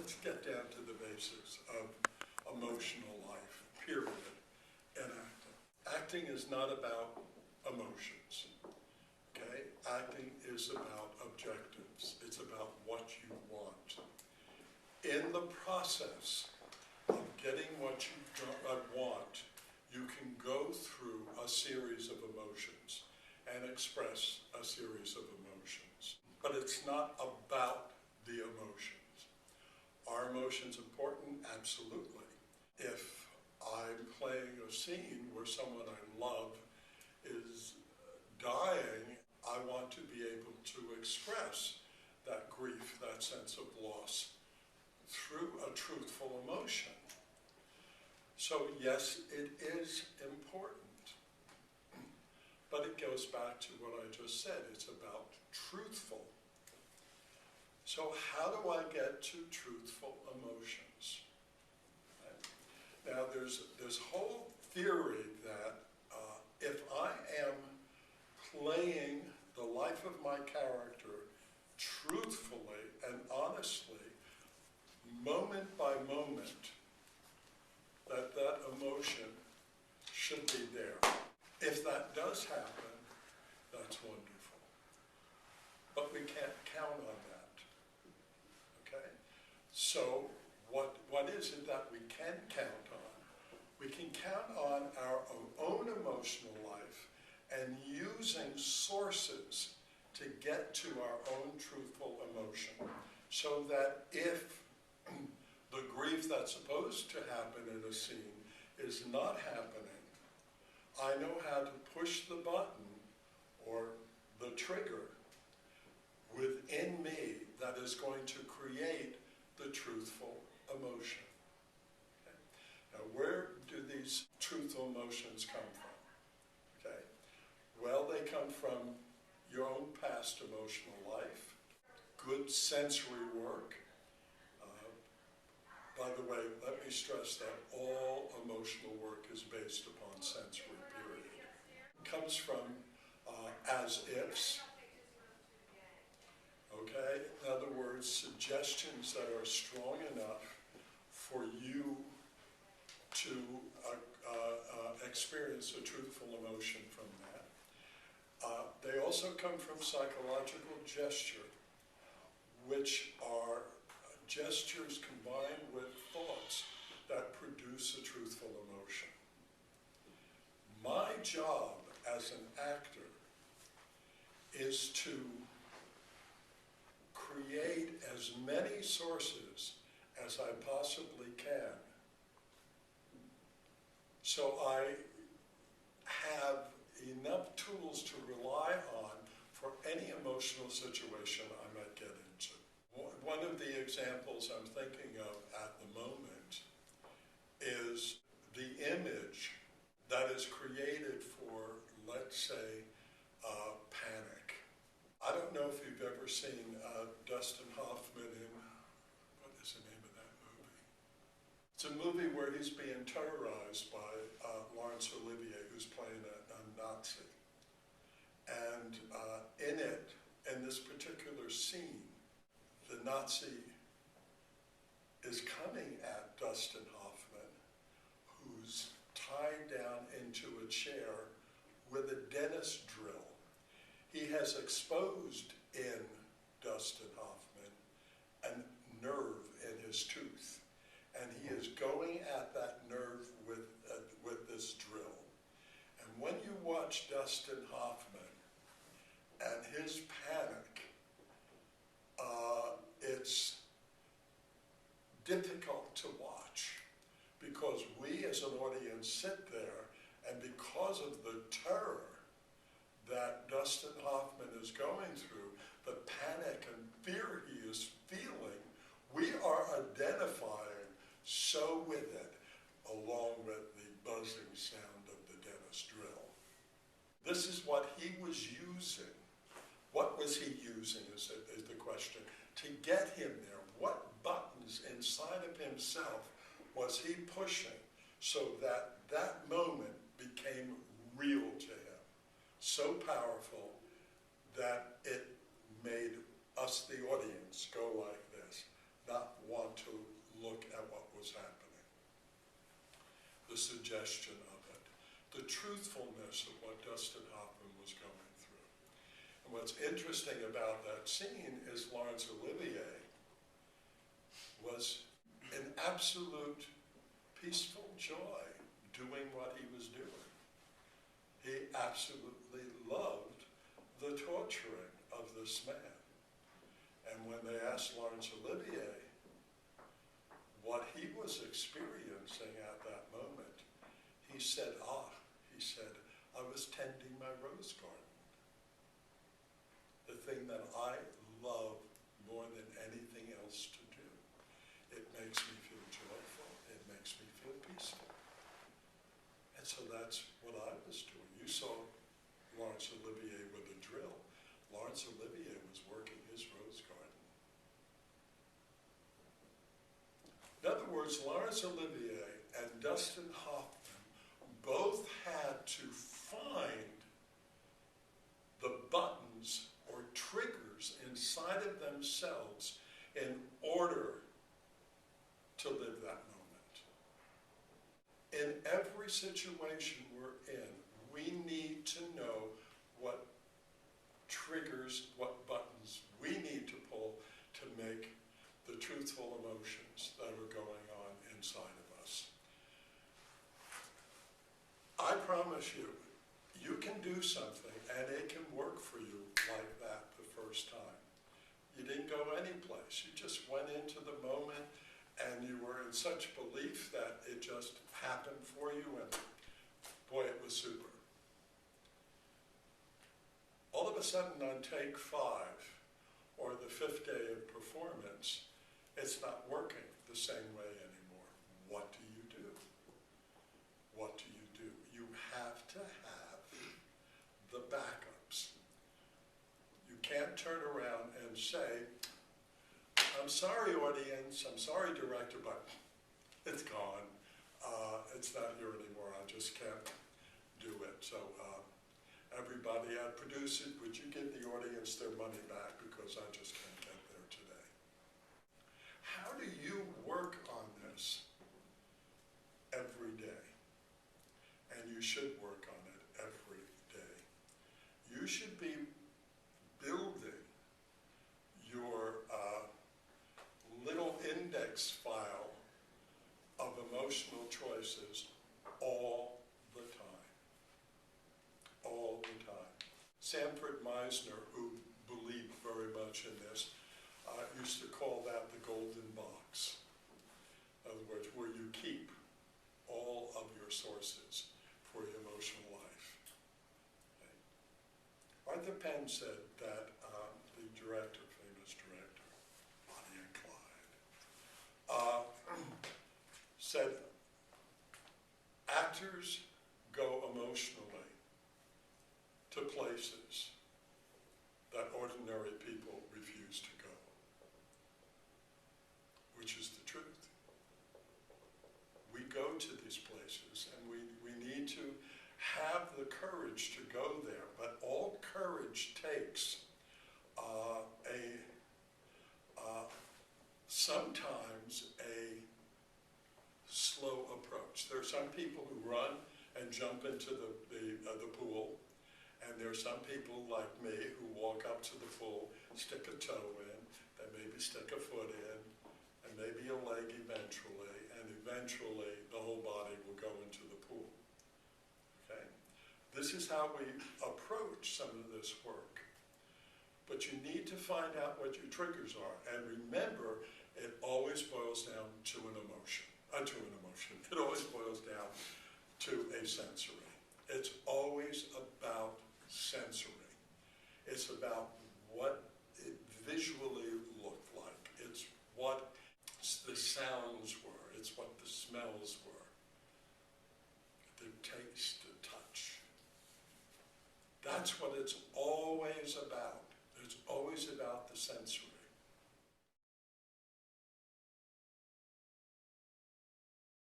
let's get down to the basics of emotional life, period, and acting. Acting is not about emotions, okay? Acting is about objectives. It's about what you want. In the process of getting what you want, you can go through a series of emotions and express a series of emotions. But it's not about the emotions. Are emotions important? Absolutely. If I'm playing a scene where someone I love is dying, I want to be able to express that grief, that sense of loss, through a truthful emotion. So yes, it is important. But it goes back to what I just said. It's about truthful. So how do I get to truthful emotions? Right? Now there's this whole theory that if I am playing the life of my character truthfully and honestly, moment by moment, that emotion should be there. If that does happen, that's wonderful. But we can't count on that. Okay? So what is it that we can count on? We can count on our own emotional life and using sources to get to our own truthful emotion, so that if the grief that's supposed to happen in a scene is not happening, I know how to push the button or the trigger within me that is going to create the truthful emotion. Okay? Now, where do these truthful emotions come from? Okay? Well, they come from your own past emotional life, good sensory work. By the way, let me stress that all emotional work is based upon sensory, period. It comes from as-ifs, okay? In other words, suggestions that are strong enough for you to experience a truthful emotion from that. They also come from psychological gesture, which are gestures combined with thoughts that produce a truthful emotion. My job as an actor is to create as many sources as I possibly can, so I have enough tools to rely on for any emotional situation I might get into. One of the examples I'm thinking of at the moment is the image that is created for, let's say, panic. I don't know if you've ever seen Dustin Hoffman in, what is the name of that movie? It's a movie where he's being terrorized by Laurence Olivier, who's playing a Nazi. And in this particular scene, the Nazi is coming at Dustin Hoffman, who's tied down into a chair with a dentist drill. He has exposed in Dustin Hoffman a nerve in his tooth, and he is going at that nerve with this drill. And when you watch Dustin Hoffman and his panic, it's difficult to watch, because we as an audience sit there, and because of the terror that Dustin Hoffman is going through, the panic and fear he is feeling, we are identifying so with it, along with the buzzing sound of the dentist drill. This is what he was using. What was he using is the question, to get him there. What buttons inside of himself was he pushing so that that moment became real to him? So powerful that it made us, the audience, go like this, not want to suggestion of it, the truthfulness of what Dustin Hoffman was going through. And what's interesting about that scene is Laurence Olivier was in absolute peaceful joy doing what he was doing. He absolutely loved the torturing of this man. And when they asked Laurence Olivier what he was experiencing at that moment, he said, I was tending my rose garden. The thing that I love more than anything else to do. It makes me feel joyful. It makes me feel peaceful. And so that's what I was doing. You saw Laurence Olivier with a drill. Laurence Olivier was working his rose garden. In other words, Laurence Olivier and Dustin Hoffman both had to find the buttons or triggers inside of themselves in order to live that moment. In every situation we're in, we need to know what triggers, what buttons we need to pull to make the truthful emotions that are going on inside of us. I promise you, you can do something and it can work for you like that the first time. You didn't go anyplace. You just went into the moment and you were in such belief that it just happened for you, and boy, it was super. All of a sudden on take 5 or the 5th day of performance, it's not working the same way anymore. What do you do? What do you do? You have to have the backups. You can't turn around and say, I'm sorry, audience, I'm sorry, director, but it's gone. It's not here anymore. I just can't do it. So everybody at Produce It, would you give the audience their money back because I just can't get there today. How do you work on this every day? And you should work on it every day. You should be building your little index file of emotional choices all the time. All the time. Sanford Meisner, who believed very much in this, used to call that the golden box. In other words, where you keep all of your sources for your emotional life. Okay. Arthur Penn said that the director, famous director, Bonnie and Clyde, said actors go emotionally to places that ordinary people refuse to go, which is the truth. We go to these places and we need to have the courage to go there, but all courage takes sometimes a slow approach. There are some people who run and jump into the pool, and there are some people like me who walk up to the pool, stick a toe in, then maybe stick a foot in, and maybe a leg eventually, and eventually the whole body will go into the pool. Okay? This is how we approach some of this work. But you need to find out what your triggers are, and remember, it always boils down to an emotion. It always boils down to a sensory. It's always about sensory. It's about what it visually looked like. It's what the sounds were. It's what the smells were. The taste, the touch. That's what it's always about. It's always about the sensory.